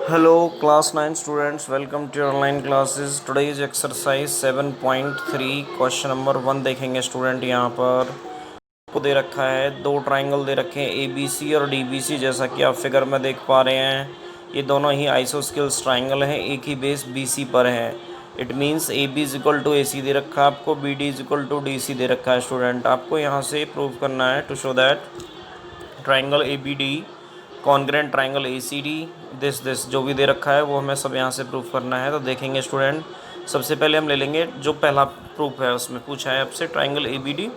Hello, class 9 students. Welcome to your online classes. Today is exercise 7.3 question number 1 देखेंगे student. यहाँ पर आपको दे रखा है दो ट्राइंगल दे रखे हैं ABC और DBC, जैसा कि आप फिगर में देख पा रहे हैं। ये दोनों ही आइसोस्केल्स ट्राइंगल हैं, एक ही बेस BC पर है। It means AB is equal to AC दे रखा है आपको, BD is equal to DC दे रखा है स्टूडेंट। आपको यहाँ से प्रूव करना है to show that triangle ABD congruent triangle ACD this जो भी दे रखा है वो हमें सब यहाँ से प्रूफ करना है। तो देखेंगे स्टूडेंट, सबसे पहले हम ले लेंगे जो पहला प्रूफ है, उसमें पूछा है आपसे ट्राइंगल ABD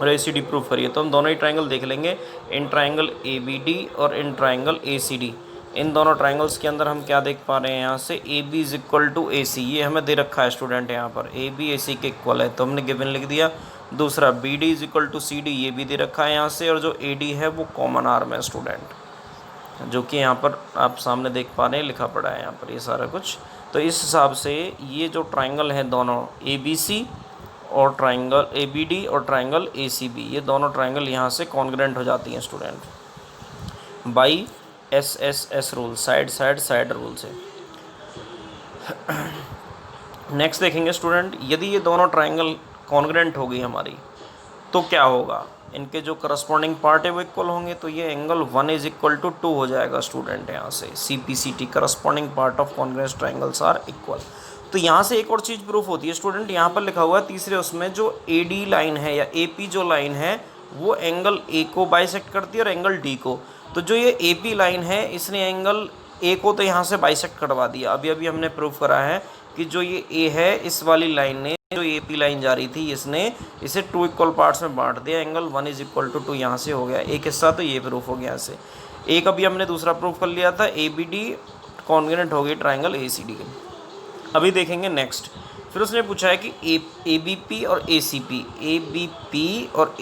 और ACD प्रूफ करिए। तो हम दोनों ही ट्राइंगल देख लेंगे, इन ट्राइंगल ABD और इन ट्राइंगल ACD। इन दोनों ट्राइंगल्स के अंदर हम क्या देख पा रहे हैं, यहाँ से AB is equal to AC, ये हमें दे रखा है स्टूडेंट। यहाँ पर AB AC के इक्वल है तो हमने गिवन लिख दिया। दूसरा BD is equal to CD, ये भी दे रखा है यहाँ से, और जो AD है वो कॉमन आर्म है स्टूडेंट, जो कि यहाँ पर आप सामने देख पा रहे हैं, लिखा पड़ा है यहाँ पर ये सारा कुछ। तो इस हिसाब से ये जो ट्राइंगल है दोनों ABC और ट्राइंगल ABD और ट्राइंगल ACB, ये दोनों ट्राइंगल यहाँ से कॉन्ग्रेंट हो जाती हैं student by SSS rule, side rule से। नेक्स्ट देखेंगे स्टूडेंट, यदि ये दोनों ट्राइंगल कॉन्ग्रेंट हो गई हमारी तो क्या होगा, इनके जो करस्पॉन्डिंग पार्ट है वो इक्वल होंगे। तो ये एंगल 1 इज इक्वल टू 2 हो जाएगा स्टूडेंट। यहाँ से CPCT corresponding part of congruent triangles are equal. तो यहाँ से एक और चीज़ प्रूफ होती है स्टूडेंट, यहाँ पर लिखा हुआ है तीसरे उसमें जो AD लाइन है या AP जो लाइन है वो एंगल A को बाइसेक्ट करती है और एंगल D को। तो जो ये AP लाइन है इसने एंगल A को तो यहाँ से बाइसेक्ट करवा दिया। अभी अभी हमने प्रूफ करा है कि जो ये A है इस वाली लाइन ने जो AP लाइन जा रही थी इसने इसे 2 इक्वल पार्ट्स में बांट दिया, एंगल 1 इज इक्वल टू 2 यहाँ से हो गया एक हिस्सा। तो ये प्रूफ हो गया से एक। अभी हमने दूसरा प्रूफ कर लिया था, ABD कॉन्ग्रेंट हो गई ट्राइंगल ACD के। अभी देखेंगे नेक्स्ट, फिर उसने पूछा है कि ABP और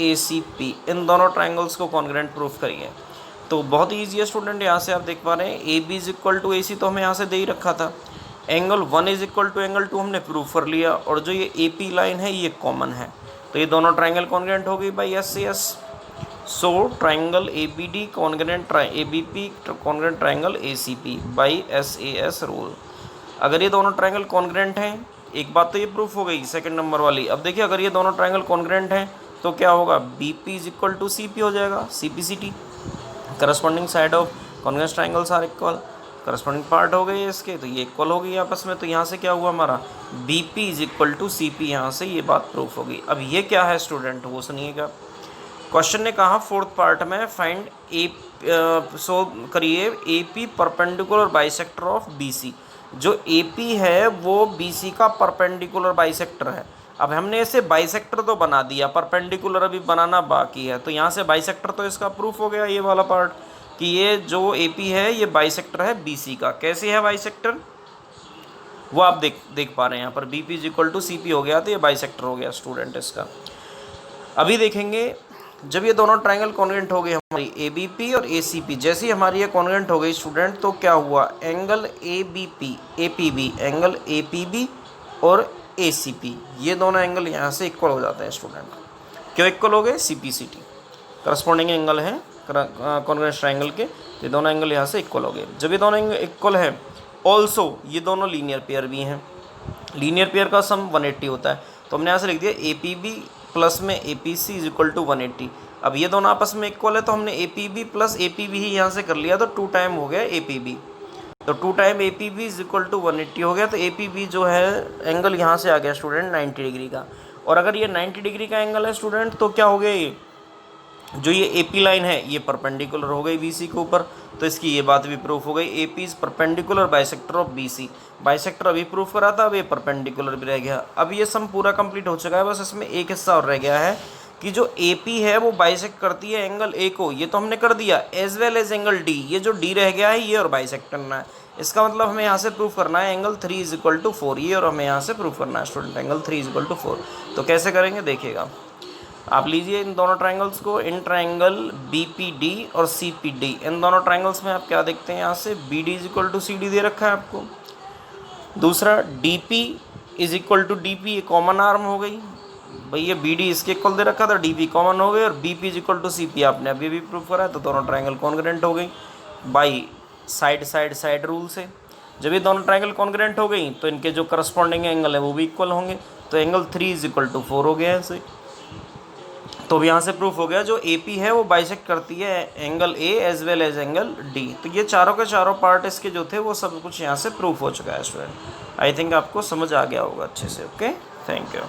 ACP इन दोनों ट्राइंगल्स को कॉन्ग्रेंट प्रूफ करिए। तो बहुत ईजी है स्टूडेंट, यहाँ से आप देख पा रहे हैं AB is equal to AC तो हमें यहाँ से दे ही रखा था, angle 1 is equal to angle 2 हमने प्रूफ कर लिया, और जो ये AP लाइन है ये कॉमन है। तो ये दोनों ट्राइंगल कॉन्ग्रेंट हो गई by SAS। So triangle ABD congruent ABP congruent triangle ACP by SAS rule. अगर ये दोनों ट्राइंगल कॉन्ग्रेंट हैं, एक बात तो ये प्रूफ हो गई सेकंड नंबर वाली। अब देखिए अगर ये दोनों ट्राइंगल कॉन्ग्रेंट हैं तो क्या होगा, BP is equal to CP हो जाएगा, CPCT corresponding side of congruent triangles are equal. Corresponding part हो गए इसके, तो ये इक्वल हो गई आपस में। तो यहाँ से क्या हुआ हमारा, BP is equal to CP, यहाँ से ये बात प्रूफ हो गई। अब ये क्या है स्टूडेंट वो सुनिएगा। क्वेश्चन ने कहा फोर्थ पार्ट में फाइंड सो करिए AP perpendicular bisector of BC। जो AP है वो BC का परपेंडिकुलर बाइसेक्टर है। अब हमने इसे बाइसेक्टर तो बना दिया, परपेंडिकुलर अभी बनाना बाकी है। तो यहाँ से बाइसेक्टर तो इसका प्रूफ हो गया ये वाला पार्ट, कि ये जो AP है ये बाइसेक्टर है BC का। कैसे है बाइसेक्टर वो आप देख पा रहे हैं यहाँ पर, BP is equal to CP हो गया तो ये बाइसेक्टर हो गया स्टूडेंट इसका। अभी देखेंगे जब ये दोनों ट्राइंगल कॉन्ग्रेंट हो गए हमारी ABP और ACP, जैसे ही हमारी ये कॉन्ग्रेंट हो गई स्टूडेंट तो क्या हुआ, एंगल APB एंगल APB और ACP ये दोनों एंगल यहाँ से इक्वल हो जाते हैं स्टूडेंट। क्यों इक्वल हो गए, CPCT करस्पॉन्डिंग एंगल है कॉन्ग्रेंट ट्राइंगल के, ये दोनों एंगल यहाँ से इक्वल हो गए। जब ये दोनों एंगल इक्वल है ऑल्सो ये दोनों लीनियर पेयर भी हैं, लीनियर पेयर का सम 180 होता है। तो हमने यहाँ से लिख दिया APB प्लस में APC इज इक्वल टू 180। अब ये दोनों आपस में इक्वल है तो हमने APB प्लस APB ही यहाँ से कर लिया, तो 2 टाइम हो गया APB। तो 2 time APB is equal to 180 हो गया। तो APB जो है एंगल यहाँ से आ गया स्टूडेंट 90 डिग्री का। और अगर ये 90 डिग्री का एंगल है स्टूडेंट तो क्या हो गया, ये जो ये AP लाइन है ये परपेंडिकुलर हो गई BC के ऊपर। तो इसकी ये बात भी प्रूफ हो गई, AP is perpendicular bisector of BC। Bisector अभी प्रूफ करा था, अब ये परपेंडिकुलर भी रह गया। अब ये सम पूरा कंप्लीट हो चुका है, बस इसमें एक हिस्सा और रह गया है कि जो AP है वो बाइसेक्ट करती है एंगल A को, ये तो हमने कर दिया, as well as angle D। ये जो D रह गया है ये और बाइसेक्ट करना है। इसका मतलब हमें यहाँ से प्रूफ करना है एंगल 3 इज इक्वल टू 4, ये और हमें यहाँ से प्रूफ करना है student angle 3 is equal to 4। तो कैसे करेंगे देखिएगा, आप लीजिए इन दोनों ट्राइंगल्स को, इन ट्राइंगल BPD और CPD, इन दोनों ट्राइंगल्स में आप क्या देखते हैं, यहाँ से BD is equal to CD दे रखा है आपको। दूसरा DP is equal to DP, ये कॉमन आर्म हो गई भाई, ये BD इसके इक्वल दे रखा था, DP कॉमन हो गई, और BP is equal to CP आपने अभी भी प्रूफ करा है। तो दोनों ट्राइंगल कॉन्ग्रेंट हो गई by side side side rule से। जब ये दोनों ट्रायंगल कॉन्ग्रुएंट हो गई तो इनके जो करस्पॉन्डिंग एंगल है वो भी इक्वल होंगे, तो एंगल 3 इज इक्वल टू 4 हो गया है ऐसे। तो अब यहाँ से प्रूफ हो गया जो AP है वो बाइसेक्ट करती है angle A as well as angle D। तो ये चारों के चारों पार्ट इसके जो थे वो सब कुछ यहाँ से प्रूफ हो चुका है स्टूडेंट। आई थिंक आपको समझ आ गया होगा अच्छे से। Okay, thank you.